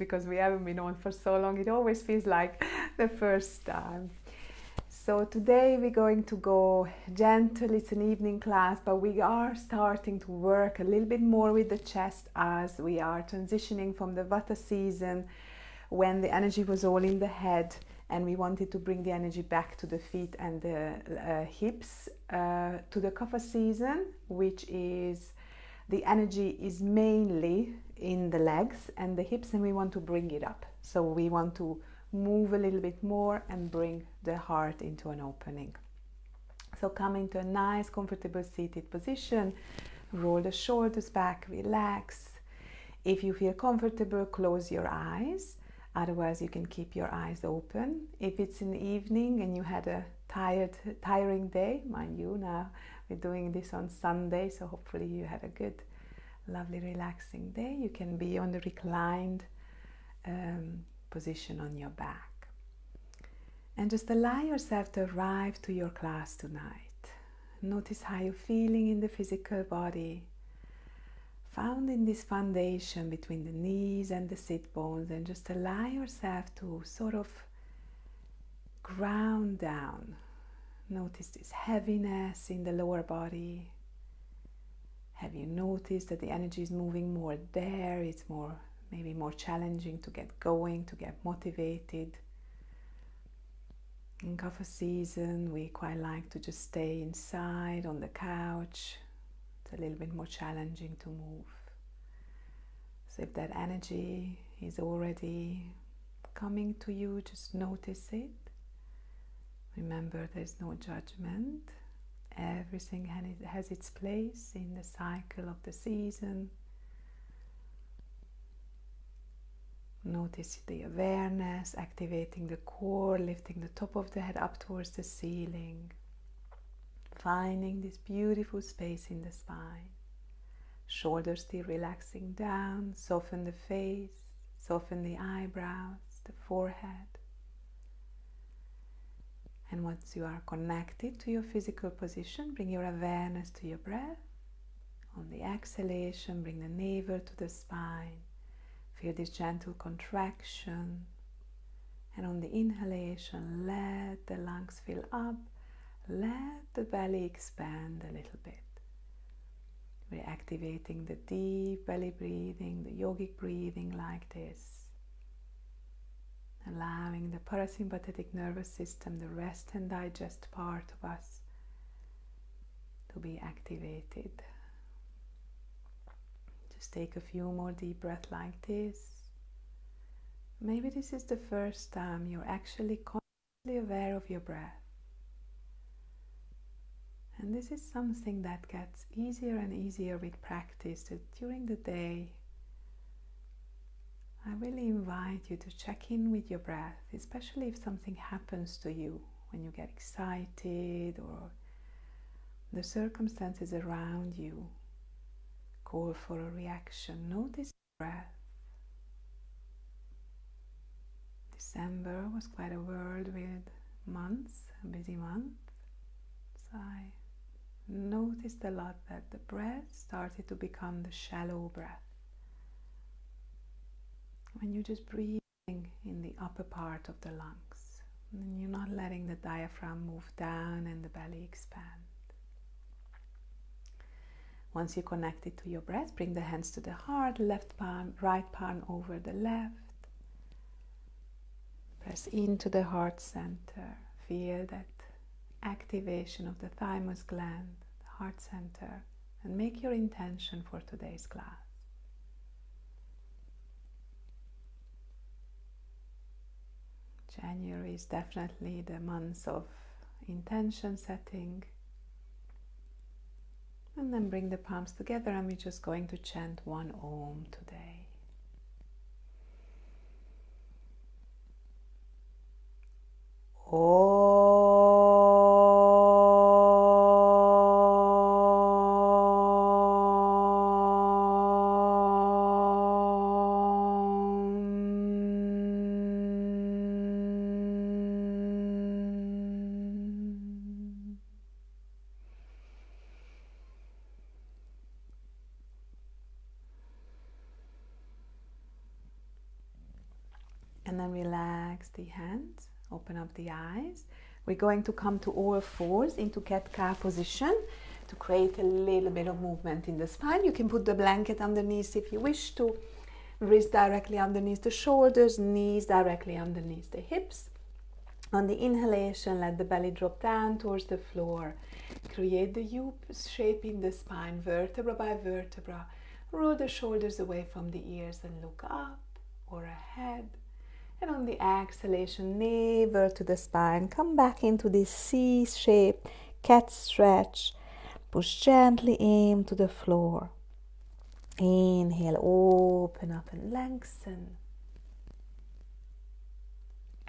because we haven't been on for so long. It always feels like the first time. So today we're going to go gentle. It's an evening class, but we are starting to work a little bit more with the chest as we are transitioning from the Vata season when the energy was all in the head, and we wanted to bring the energy back to the feet and the hips, to the Kapha season, which is the energy is mainly in the legs and the hips, and we want to bring it up. So we want to move a little bit more and bring the heart into an opening. So come into a nice, comfortable seated position. Roll the shoulders back, relax. If you feel comfortable, close your eyes. Otherwise, you can keep your eyes open. If it's in the evening and you had a tiring day, mind you, now we're doing this on Sunday, so hopefully you had a good, lovely, relaxing day. You can be on the reclined position on your back. And just allow yourself to arrive to your class tonight. Notice how you're feeling in the physical body, found in this foundation between the knees and the sit bones, and just allow yourself to sort of ground down. Notice this heaviness in the lower body. Have you noticed that the energy is moving more there? It's maybe more challenging to get going, to get motivated. In Kapha season, we quite like to just stay inside on the couch. It's a little bit more challenging to move. So if that energy is already coming to you, just notice it. Remember, there's no judgment. Everything has its place in the cycle of the season. Notice the awareness, activating the core, lifting the top of the head up towards the ceiling. Finding this beautiful space in the spine. Shoulders still relaxing down, soften the face, soften the eyebrows, the forehead. And once you are connected to your physical position, bring your awareness to your breath. On the exhalation, bring the navel to the spine. Feel this gentle contraction. And on the inhalation, let the lungs fill up. Let the belly expand a little bit. We're activating the deep belly breathing, the yogic breathing like this. Allowing the parasympathetic nervous system, the rest and digest part of us, to be activated. Just take a few more deep breaths like this. Maybe this is the first time you're actually consciously aware of your breath. And this is something that gets easier and easier with practice, that during the day I really invite you to check in with your breath, especially if something happens to you, when you get excited or the circumstances around you call for a reaction. Notice your breath. December was quite a whirlwind month, a busy month. So I noticed a lot that the breath started to become the shallow breath. When you're just breathing in the upper part of the lungs, and you're not letting the diaphragm move down and the belly expand. Once you connect it to your breath, bring the hands to the heart, left palm, right palm over the left. Press into the heart center. Feel that activation of the thymus gland, the heart center, and make your intention for today's class. January is definitely the month of intention setting. And then bring the palms together, and we're just going to chant one Om today. And then relax the hands, open up the eyes. We're going to come to all fours into cat-cow position to create a little bit of movement in the spine. You can put the blanket underneath if you wish to. Wrist directly underneath the shoulders, knees directly underneath the hips. On the inhalation, let the belly drop down towards the floor. Create the U shape in the spine, vertebra by vertebra. Roll the shoulders away from the ears and look up or ahead. And on the exhalation, navel to the spine. Come back into this C shape, cat stretch. Push gently in to the floor. Inhale, open up and lengthen.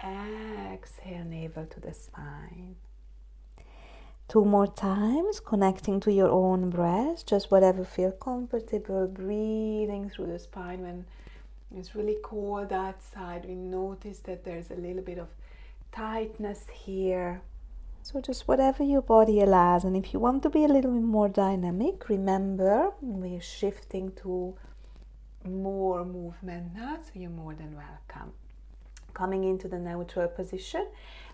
Exhale, navel to the spine. 2 more times, connecting to your own breath, just whatever feels comfortable, breathing through the spine. When it's really cold outside, we notice that there's a little bit of tightness here. So just whatever your body allows. And if you want to be a little bit more dynamic, remember we're shifting to more movement now, so you're more than welcome. Coming into the neutral position,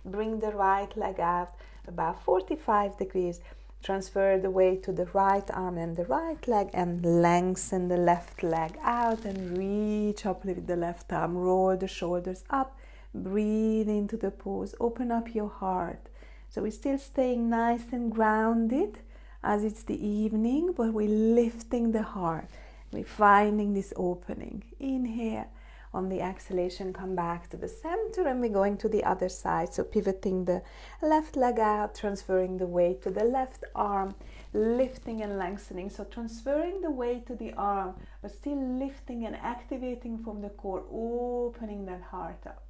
bring the right leg out about 45 degrees. Transfer the weight to the right arm and the right leg and lengthen the left leg out and reach up with the left arm. Roll the shoulders up, breathe into the pose, open up your heart. So we're still staying nice and grounded as it's the evening, but we're lifting the heart. We're finding this opening. Inhale. On the exhalation, come back to the center and we're going to the other side. So pivoting the left leg out, transferring the weight to the left arm, lifting and lengthening. So transferring the weight to the arm, but still lifting and activating from the core, opening that heart up.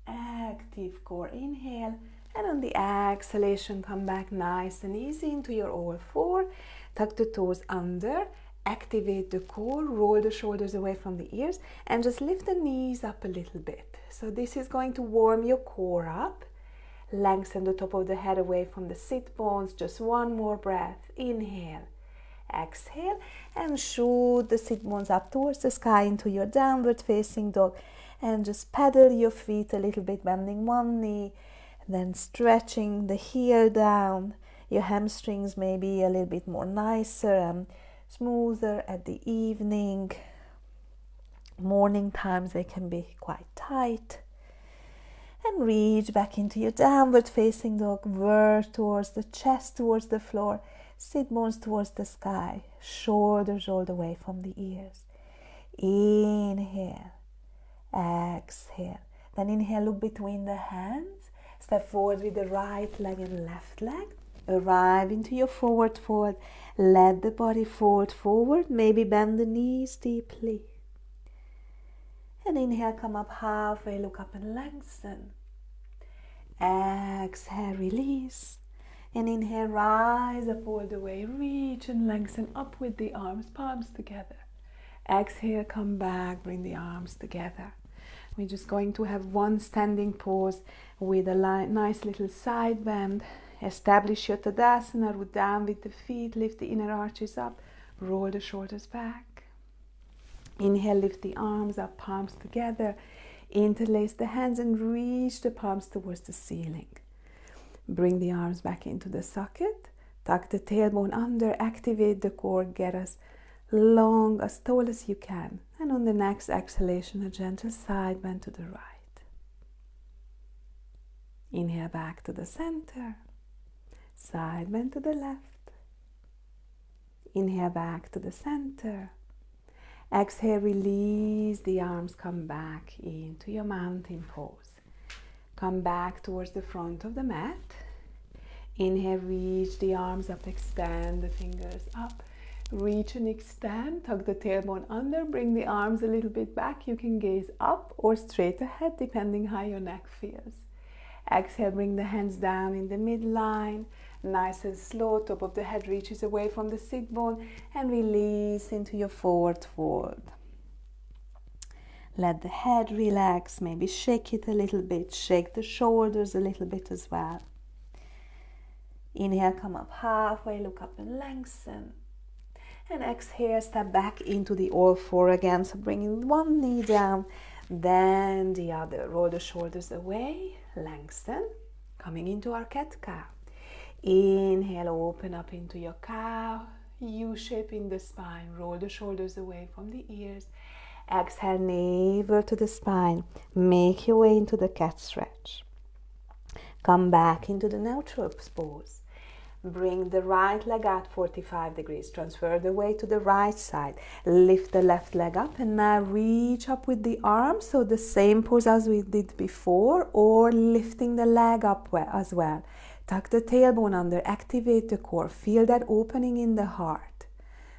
Active core, inhale, and on the exhalation, come back nice and easy into your all four. Tuck the toes under, activate the core, roll the shoulders away from the ears, and just lift the knees up a little bit. So this is going to warm your core up. Lengthen the top of the head away from the sit bones. Just one more breath. Inhale, exhale, and shoot the sit bones up towards the sky into your downward facing dog. And just pedal your feet a little bit, bending one knee, then stretching the heel down. Your hamstrings may be a little bit more nicer and smoother at the evening. Morning times they can be quite tight. And reach back into your downward facing dog. Verge towards the chest, towards the floor. Sit bones towards the sky. Shoulders rolled away from the ears. Inhale. Exhale. Then inhale, look between the hands. Step forward with the right leg and left leg. Arrive into your forward fold. Let the body fold forward. Maybe bend the knees deeply. And inhale, come up halfway, look up and lengthen. Exhale, release. And inhale, rise up all the way. Reach and lengthen up with the arms, palms together. Exhale, come back, bring the arms together. We're just going to have one standing pose with a nice little side bend. Establish your Tadasana, root down with the feet, lift the inner arches up, roll the shoulders back. Inhale, lift the arms up, palms together. Interlace the hands and reach the palms towards the ceiling. Bring the arms back into the socket. Tuck the tailbone under, activate the core, get as long, as tall as you can. And on the next exhalation, a gentle side bend to the right. Inhale back to the center. Side bend to the left. Inhale back to the center. Exhale, release the arms, come back into your mountain pose. Come back towards the front of the mat. Inhale, reach the arms up, extend the fingers up. Reach and extend, tuck the tailbone under, bring the arms a little bit back. You can gaze up or straight ahead depending how your neck feels. Exhale, bring the hands down in the midline. Nice and slow, top of the head reaches away from the sit bone and release into your forward fold. Let the head relax, maybe shake it a little bit, shake the shoulders a little bit as well. Inhale, come up halfway, look up and lengthen. And exhale, step back into the all four again. So bringing one knee down, then the other. Roll the shoulders away, lengthen, coming into our cat-cow. Inhale, open up into your cow, U-shape in the spine. Roll the shoulders away from the ears. Exhale, navel to the spine. Make your way into the cat stretch. Come back into the neutral pose. Bring the right leg out 45 degrees. Transfer the weight to the right side. Lift the left leg up and now reach up with the arms. So the same pose as we did before, or lifting the leg up as well. Tuck the tailbone under. Activate the core. Feel that opening in the heart.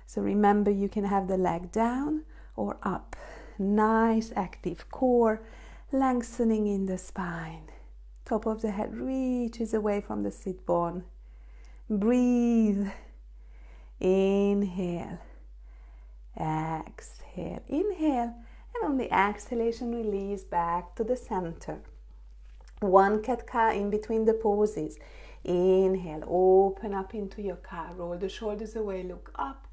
So remember, you can have the leg down or up. Nice active core. Lengthening in the spine. Top of the head reaches away from the sit bone. Breathe. Inhale. Exhale. Inhale. And on the exhalation, release back to the center. One cat-cow in between the poses. Inhale. Open up into your cow. Roll the shoulders away. Look up.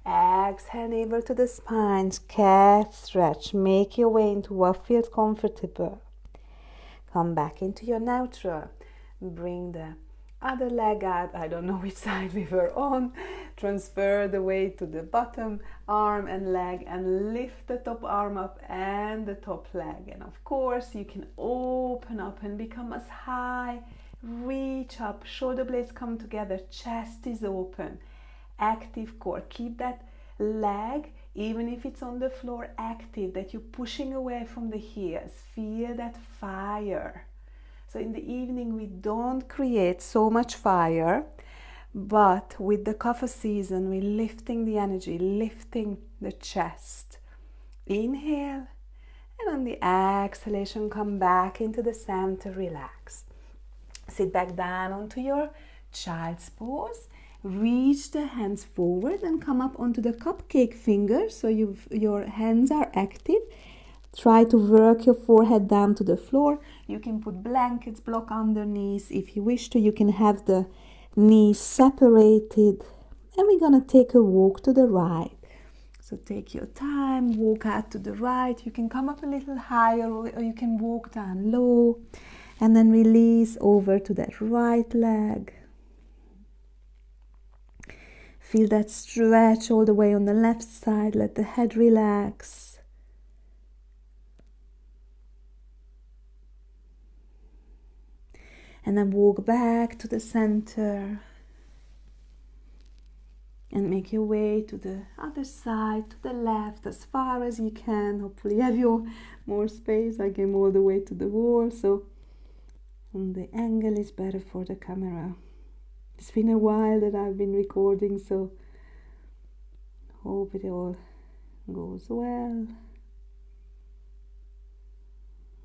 Exhale, navel to the spine. Cat stretch. Make your way into what feels comfortable. Come back into your neutral. Bring the other leg out. I don't know which side we were on. Transfer the weight to the bottom arm and leg and lift the top arm up and the top leg. And of course, you can open up and become as high. Reach up. Shoulder blades come together. Chest is open. Active core. Keep that leg, even if it's on the floor, active, that you're pushing away from the heels. Feel that fire. So in the evening, we don't create so much fire, but with the Kapha season, we're lifting the energy, lifting the chest. Inhale, and on the exhalation, come back into the center, relax. Sit back down onto your child's pose. Reach the hands forward and come up onto the cupcake fingers, so your hands are active. Try to work your forehead down to the floor. You can put blankets, block underneath. If you wish to, you can have the knees separated. And we're going to take a walk to the right. So take your time, walk out to the right. You can come up a little higher, or you can walk down low. And then release over to that right leg. Feel that stretch all the way on the left side. Let the head relax. And then walk back to the center. And make your way to the other side, to the left, as far as you can. Hopefully you have more space. I came all the way to the wall, so the angle is better for the camera. It's been a while that I've been recording, so hope it all goes well.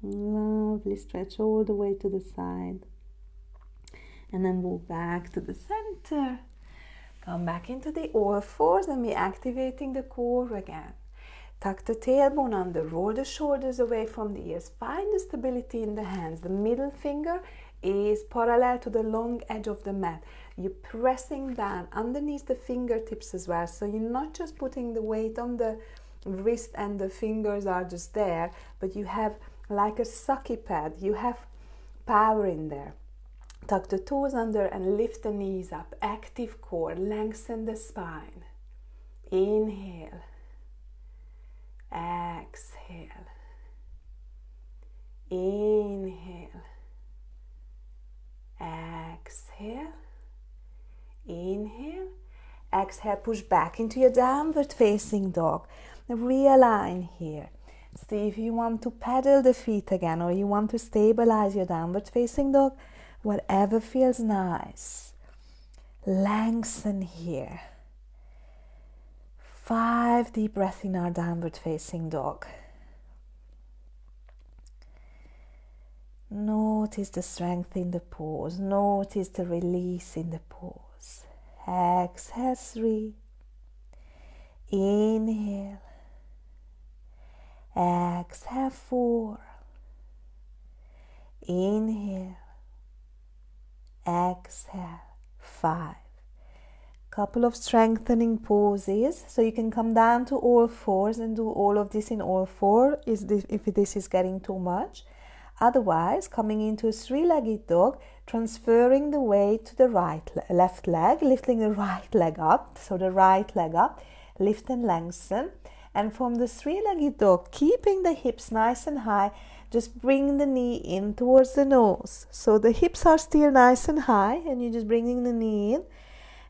Lovely stretch all the way to the side. And then walk back to the center. Come back into the all fours and be activating the core again. Tuck the tailbone under, roll the shoulders away from the ears. Find the stability in the hands. The middle finger is parallel to the long edge of the mat. You're pressing down underneath the fingertips as well. So you're not just putting the weight on the wrist and the fingers are just there, but you have like a sucky pad. You have power in there. Tuck the toes under and lift the knees up. Active core, lengthen the spine. Inhale. Exhale. Inhale. Exhale. Inhale. Exhale. Push back into your downward facing dog. Realign here. See if you want to pedal the feet again, or you want to stabilize your downward facing dog. Whatever feels nice. Lengthen here. 5 deep breaths in our downward facing dog. Notice the strength in the pose. Notice the release in the pose. Exhale 3. Inhale. Exhale 4. Inhale. Exhale 5. Couple of strengthening poses. So you can come down to all fours and do all of this in all four if this is getting too much. Otherwise, coming into a three-legged dog, transferring the weight to the left leg, lifting the right leg up. So the right leg up, lift and lengthen. And from the three-legged dog, keeping the hips nice and high, just bring the knee in towards the nose. So the hips are still nice and high, and you're just bringing the knee in.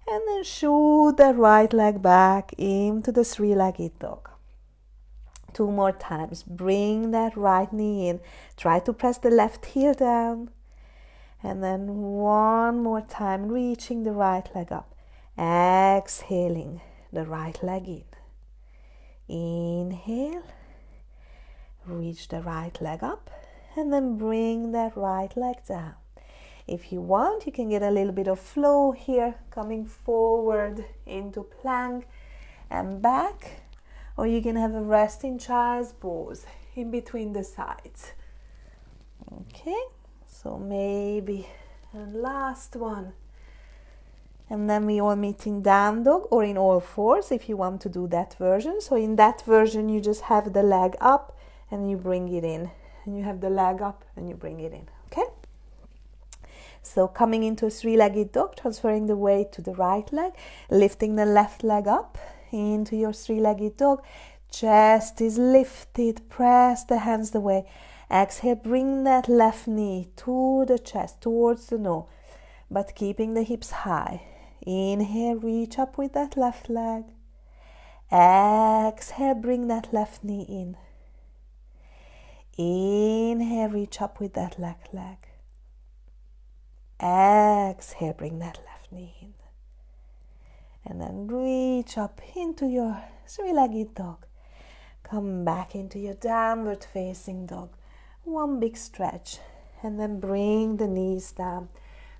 And then shoot that right leg back into the three-legged dog. 2 more times. Bring that right knee in. Try to press the left heel down. And then 1 more time, reaching the right leg up. Exhaling the right leg in. Inhale. Reach the right leg up. And then bring that right leg down. If you want, you can get a little bit of flow here, coming forward into plank and back, or you can have a resting child's pose in between the sides. Okay, so maybe a last one. And then we all meet in down dog or in all fours if you want to do that version. So in that version, you just have the leg up and you bring it in. And you have the leg up and you bring it in, okay? So coming into a three-legged dog, transferring the weight to the right leg, lifting the left leg up into your three-legged dog. Chest is lifted, press the hands away. Exhale, bring that left knee to the chest, towards the nose, but keeping the hips high. Inhale, reach up with that left leg. Exhale, bring that left knee in. Inhale, reach up with that left leg. Exhale, bring that left knee in. And then reach up into your three-legged dog. Come back into your downward facing dog. 1 big stretch. And then bring the knees down.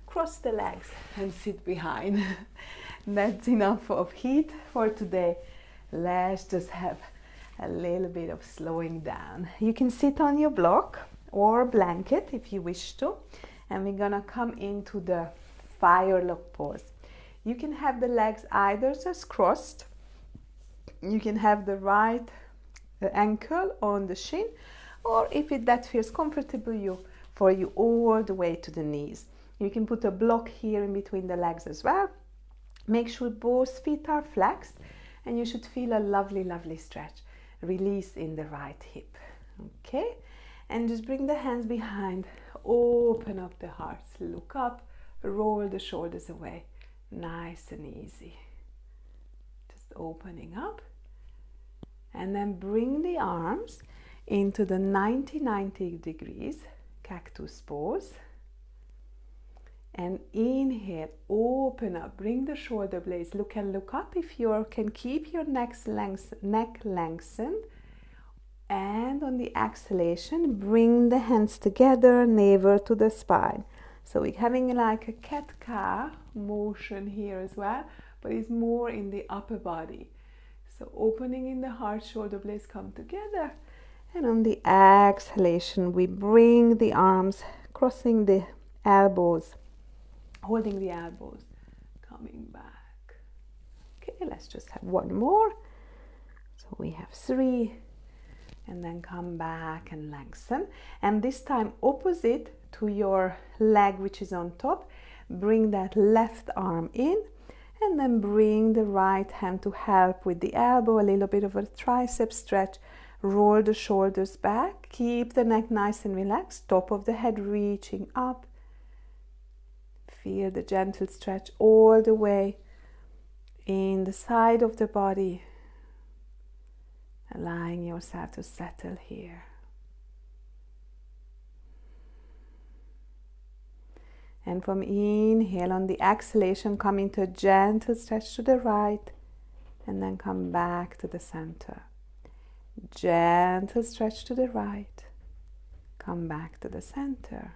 Cross the legs and sit behind. That's enough of heat for today. Let's just have a little bit of slowing down. You can sit on your block or blanket if you wish to. And we're gonna come into the fire lock pose. You can have the legs either just crossed. You can have the right ankle on the shin, or if that feels comfortable for you all the way to the knees. You can put a block here in between the legs as well. Make sure both feet are flexed, and you should feel a lovely, lovely stretch. Release in the right hip. Okay? And just bring the hands behind. Open up the heart, look up, roll the shoulders away. Nice and easy. Just opening up. And then bring the arms into the 90 degrees cactus pose. And inhale, open up, bring the shoulder blades, look up if you can keep your neck lengthened. And on the exhalation, bring the hands together, navel to the spine. So we're having like a cat-cow motion here as well, but it's more in the upper body. So opening in the heart, shoulder blades come together. And on the exhalation, we bring the arms, crossing the elbows, holding the elbows, coming back. Okay, let's just have 1 more. So we have 3. And then come back and lengthen. And this time opposite to your leg which is on top. Bring that left arm in and then bring the right hand to help with the elbow, a little bit of a tricep stretch. Roll the shoulders back. Keep the neck nice and relaxed. Top of the head reaching up. Feel the gentle stretch all the way in the side of the body. Allowing yourself to settle here. And from inhale, on the exhalation, come into a gentle stretch to the right and then come back to the center. Gentle stretch to the right, come back to the center.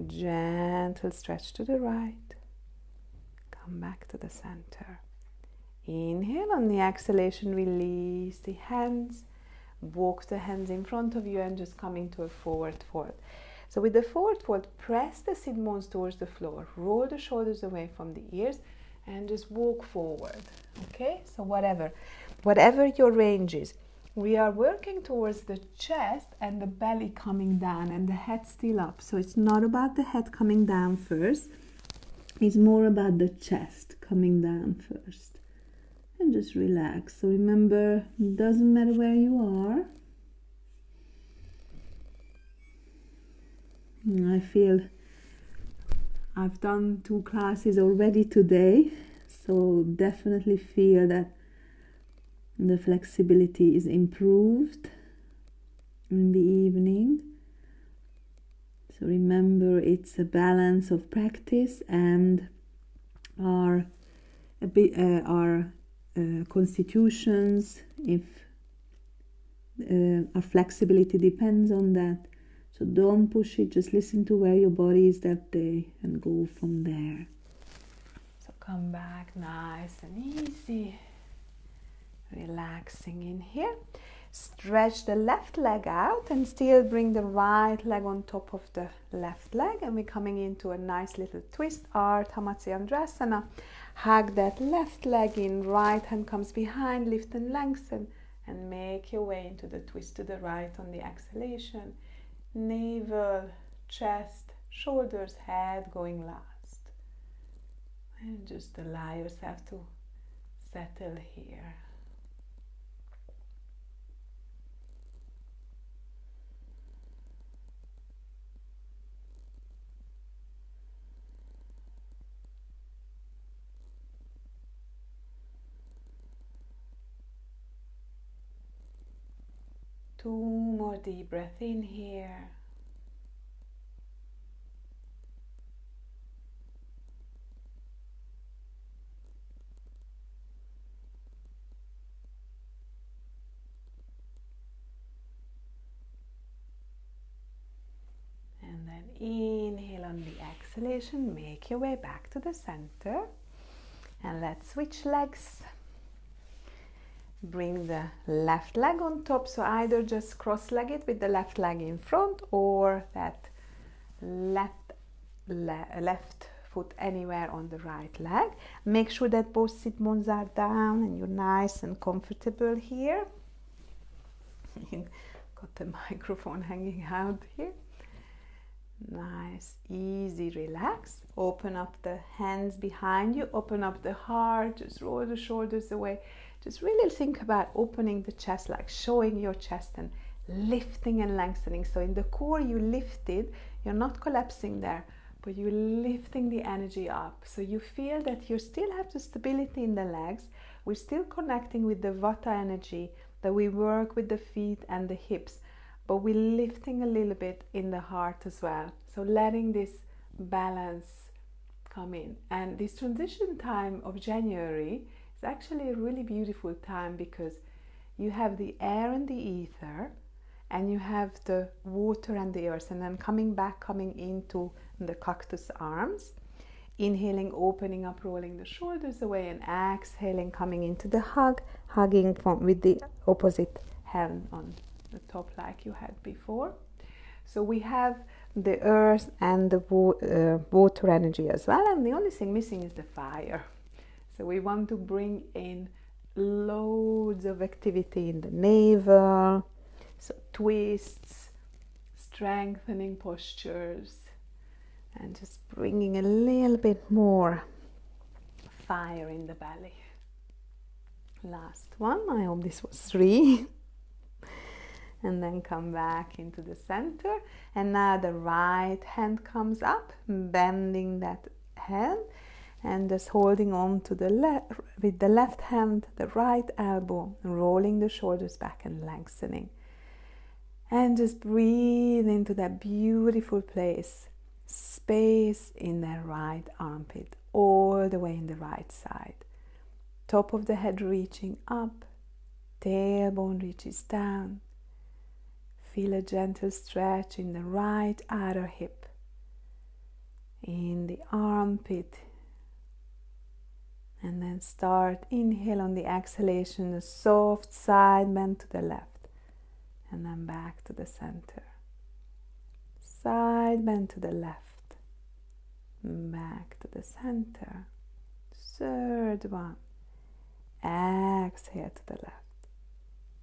Gentle stretch to the right, come back to the center. Inhale, on the exhalation, release the hands, walk the hands in front of you and just come into a forward fold. So with the forward fold, press the sit bones towards the floor, roll the shoulders away from the ears and just walk forward. Okay, so whatever your range is, we are working towards the chest and the belly coming down and the head still up. So it's not about the head coming down first, it's more about the chest coming down first. And just relax. So remember, it doesn't matter where you are. I feel I've done 2 classes already today, so definitely feel that the flexibility is improved in the evening. So remember, it's a balance of practice and our constitutions. If our flexibility depends on that, so don't push it. Just listen to where your body is that day and go from there. So come back nice and easy, relaxing in here. Stretch the left leg out and still bring the right leg on top of the left leg, and we're coming into a nice little twist, Ardha Matsyendrasana. Hug that left leg in, right hand comes behind, lift and lengthen, and make your way into the twist to the right on the exhalation. Navel, chest, shoulders, head going last. And just allow yourself to settle here. Two more deep breaths in here. And then inhale on the exhalation, make your way back to the center. And let's switch legs. Bring the left leg on top, so either just cross-legged with the left leg in front, or that left foot anywhere on the right leg. Make sure that both sit bones are down and you're nice and comfortable here. Got the microphone hanging out here. Nice, easy, relax. Open up the hands behind you, open up the heart, just roll the shoulders away. Just really think about opening the chest, like showing your chest and lifting and lengthening. So in the core you lifted, you're not collapsing there, but you're lifting the energy up. So you feel that you still have the stability in the legs. We're still connecting with the Vata energy, that we work with the feet and the hips, but we're lifting a little bit in the heart as well. So letting this balance come in. And this transition time of January is actually a really beautiful time, because you have the air and the ether, and you have the water and the earth, and then coming into the cactus arms. Inhaling, opening up, rolling the shoulders away, and exhaling, coming into the hug, hugging with the opposite hand on the top like you had before. So we have the earth and the water energy as well, and the only thing missing is the fire. So we want to bring in loads of activity in the navel, so twists, strengthening postures, and just bringing a little bit more fire in the belly. Last one, I hope this was 3. And then come back into the center. And now the right hand comes up, bending that hand, and just holding on to the left with the left hand, the right elbow, rolling the shoulders back and lengthening. And just breathe into that beautiful place, space in the right armpit, all the way in the right side. Top of the head reaching up, tailbone reaches down. Feel a gentle stretch in the right outer hip, in the armpit, and then start, inhale on the exhalation, a soft side bend to the left, and then back to the center. Side bend to the left, back to the center. Third one. Exhale to the left.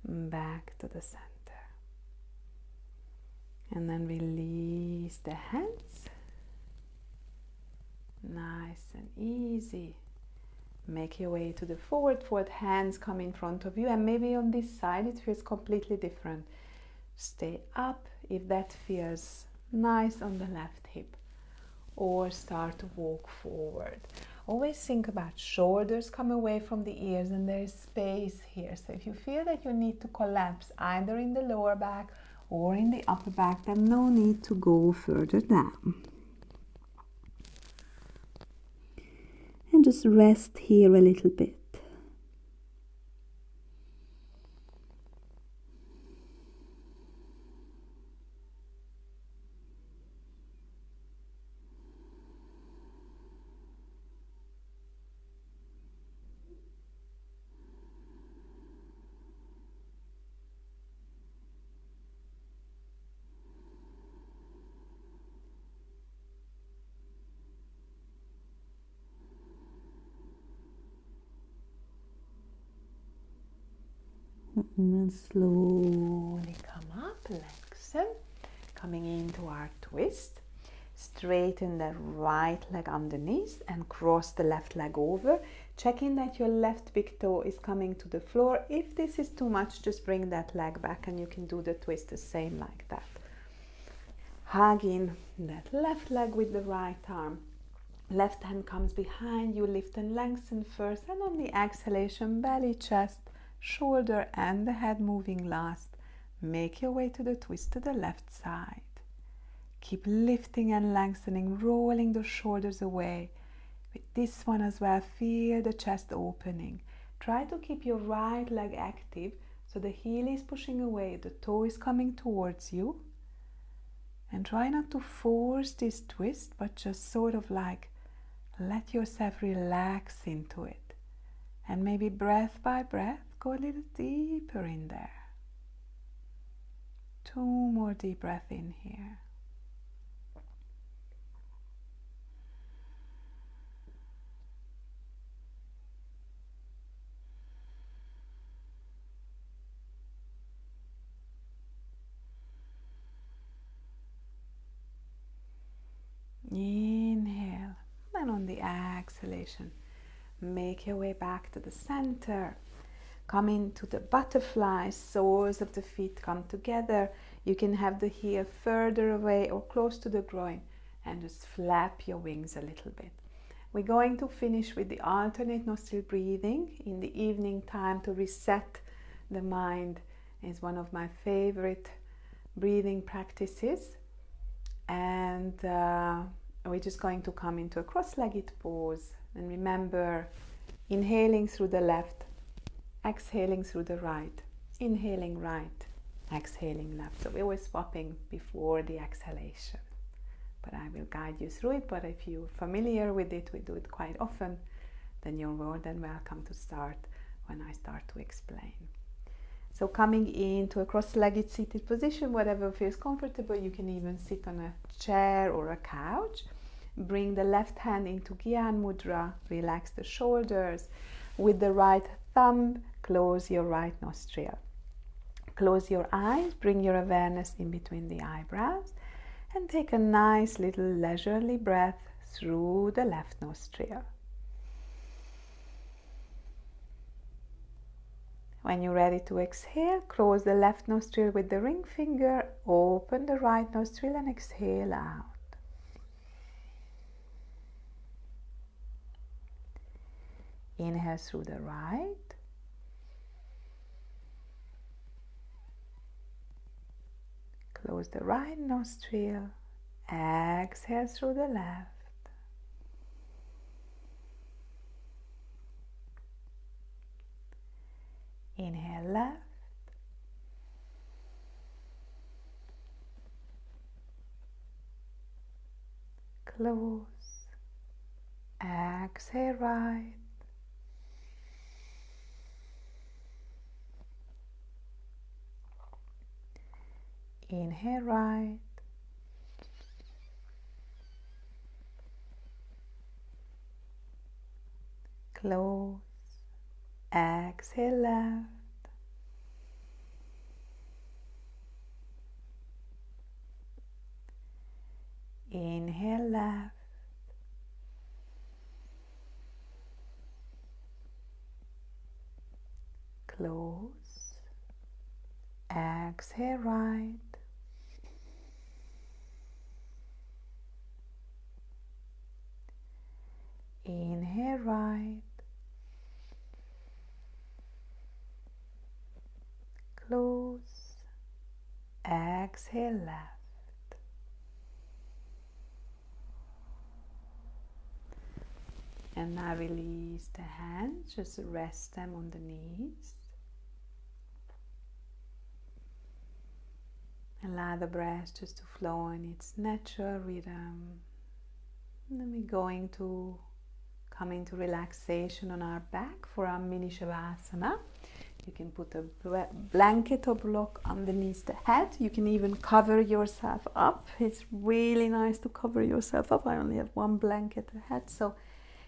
Back to the center. And then release the hands. Nice and easy. Make your way to the forward fold. Hands come in front of you, and maybe on this side it feels completely different. Stay up if that feels nice on the left hip, or start to walk forward. Always think about shoulders come away from the ears, and there is space here. So if you feel that you need to collapse either in the lower back or in the upper back, then no need to go further down. And just rest here a little bit. And then slowly come up, lengthen, coming into our twist. Straighten the right leg underneath and cross the left leg over, checking that your left big toe is coming to the floor. If this is too much, just bring that leg back and you can do the twist the same like that. Hugging that left leg with the right arm. Left hand comes behind you, lift and lengthen first, and on the exhalation, belly, chest, shoulder and the head moving last. Make your way to the twist to the left side. Keep lifting and lengthening, rolling the shoulders away. With this one as well, feel the chest opening. Try to keep your right leg active so the heel is pushing away, the toe is coming towards you. And try not to force this twist, but just sort of like let yourself relax into it. And maybe breath by breath, go a little deeper in there. 2 more deep breaths in here. Inhale, and on the exhalation, make your way back to the center. Come into the butterfly, soles of the feet come together. You can have the heel further away or close to the groin, and just flap your wings a little bit. We're going to finish with the alternate nostril breathing in the evening time to reset the mind. Is one of my favorite breathing practices. And we're just going to come into a cross-legged pose, and remember, inhaling through the left, exhaling through the right, inhaling right, exhaling left. So we're always swapping before the exhalation, but I will guide you through it. But if you're familiar with it, we do it quite often, then you're more than welcome to start when I start to explain. So coming into a cross-legged seated position, whatever feels comfortable. You can even sit on a chair or a couch. Bring the left hand into Gyan Mudra, relax the shoulders. With the right thumb, close your right nostril. Close your eyes, bring your awareness in between the eyebrows, and take a nice little leisurely breath through the left nostril. When you're ready to exhale, close the left nostril with the ring finger, open the right nostril and exhale out. Inhale through the right. Close the right nostril. Exhale through the left. Inhale left. Close. Exhale right. Inhale right. Close. Exhale left. Inhale left. Close. Exhale right. Inhale right. Close. Exhale left. And now release the hands, just rest them on the knees. Allow the breath just to flow in its natural rhythm. And then we're going to come into relaxation on our back for our mini Shavasana. You can put a blanket or block underneath the head. You can even cover yourself up. It's really nice to cover yourself up. I only have one blanket ahead, so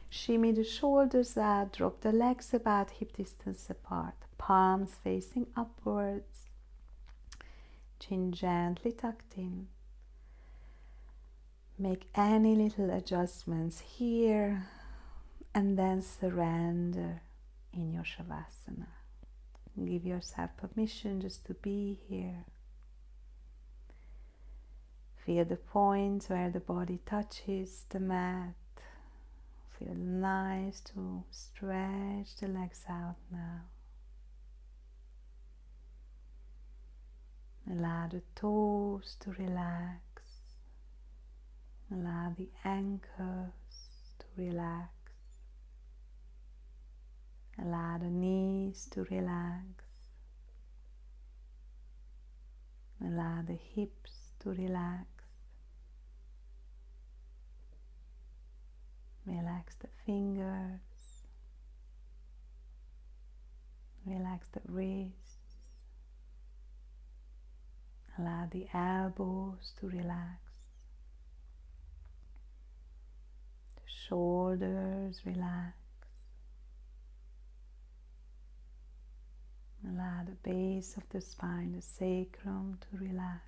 shimmy the shoulders out, drop the legs about hip distance apart, palms facing upwards, chin gently tucked in. Make any little adjustments here and then surrender in your Shavasana. Give yourself permission just to be here. Feel the points where the body touches the mat. Feel nice to stretch the legs out now. Allow the toes to relax. Allow the ankles to relax. Allow the knees to relax. Allow the hips to relax. Relax the fingers. Relax the wrists. Allow the elbows to relax. The shoulders relax. Allow the base of the spine, the sacrum, to relax.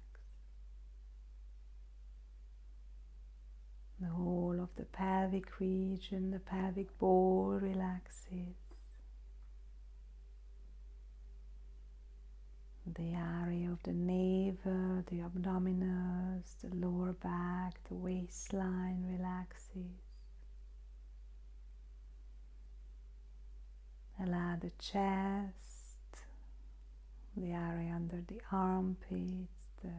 The whole of the pelvic region, the pelvic bowl relaxes. The area of the navel, the abdominals, the lower back, the waistline relaxes. Allow the chest, the area under the armpits, the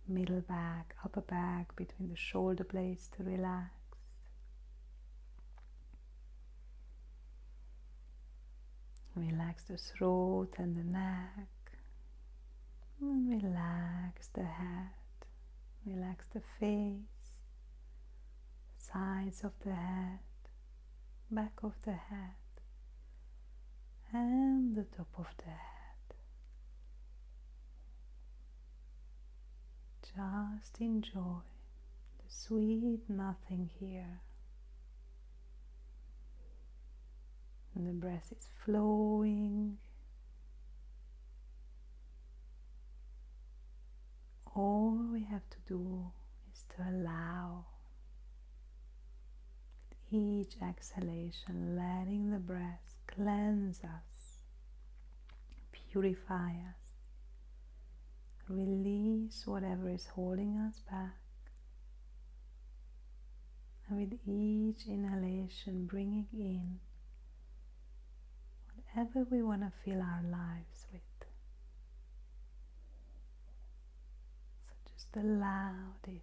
middle back, upper back, between the shoulder blades to relax. Relax the throat and the neck. And relax the head. Relax the face, sides of the head, back of the head, and the top of the head. Just enjoy the sweet nothing here. And the breath is flowing. All we have to do is to allow, with each exhalation, letting the breath cleanse us, purify us, release whatever is holding us back. And with each inhalation, bringing in whatever we want to fill our lives with. So just allow this.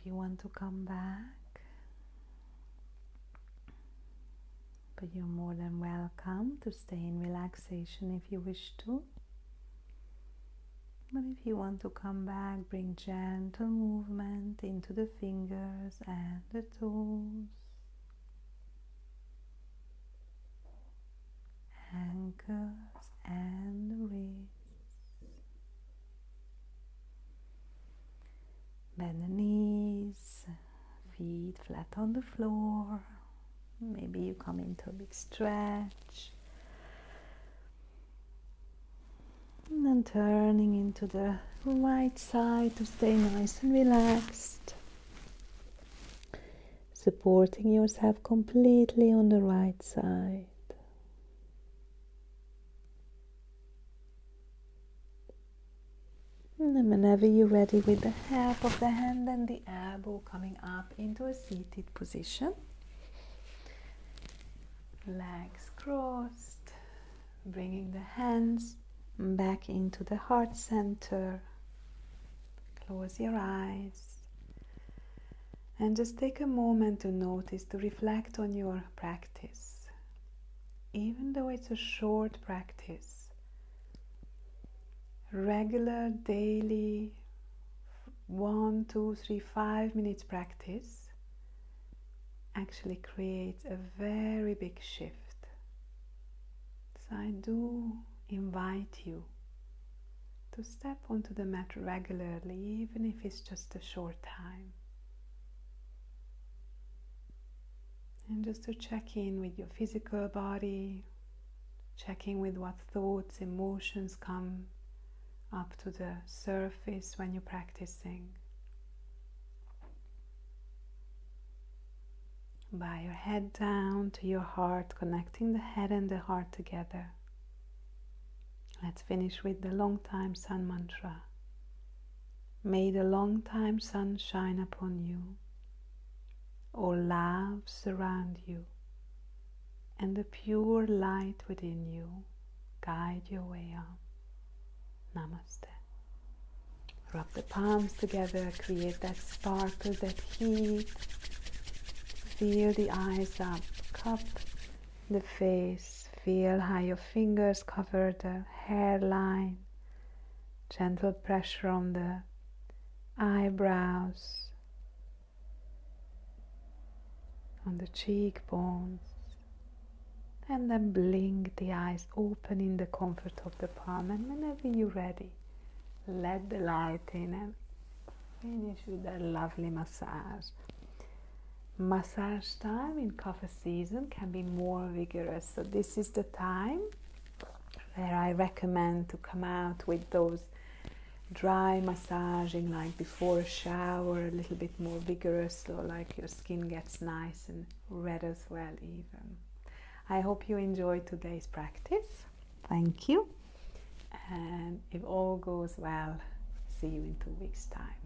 If you want to come back, but you're more than welcome to stay in relaxation if you wish to. But if you want to come back, bring gentle movement into the fingers and the toes, ankles and the wrists. Bend the knees, feet flat on the floor. Maybe you come into a big stretch. And then turning into the right side to stay nice and relaxed. Supporting yourself completely on the right side. And then whenever you're ready, with the help of the hand and the elbow, coming up into a seated position. Legs crossed, bringing the hands back into the heart center. Close your eyes and just take a moment to notice, to reflect on your practice. Even though it's a short practice, regular, daily, 1, 2, 3, 5 minutes practice actually creates a very big shift. So I do invite you to step onto the mat regularly, even if it's just a short time. And just to check in with your physical body, checking with what thoughts, emotions come up to the surface when you're practicing. Bow your head down to your heart, connecting the head and the heart together. Let's finish with the long time sun mantra. May the long time sun shine upon you. All love surround you, and the pure light within you guide your way up. Namaste. Rub the palms together, create that sparkle, that heat. Feel the eyes up, cup the face. Feel how your fingers cover the hairline. Gentle pressure on the eyebrows, on the cheekbones. And then blink the eyes open in the comfort of the palm. And whenever you're ready, let the light in and finish with a lovely massage. Massage time in Kapha season can be more vigorous, so this is the time where I recommend to come out with those dry massaging, like before a shower, a little bit more vigorous, so like your skin gets nice and red as well even. I hope you enjoyed today's practice. Thank you, and if all goes well, see you in 2 weeks' time.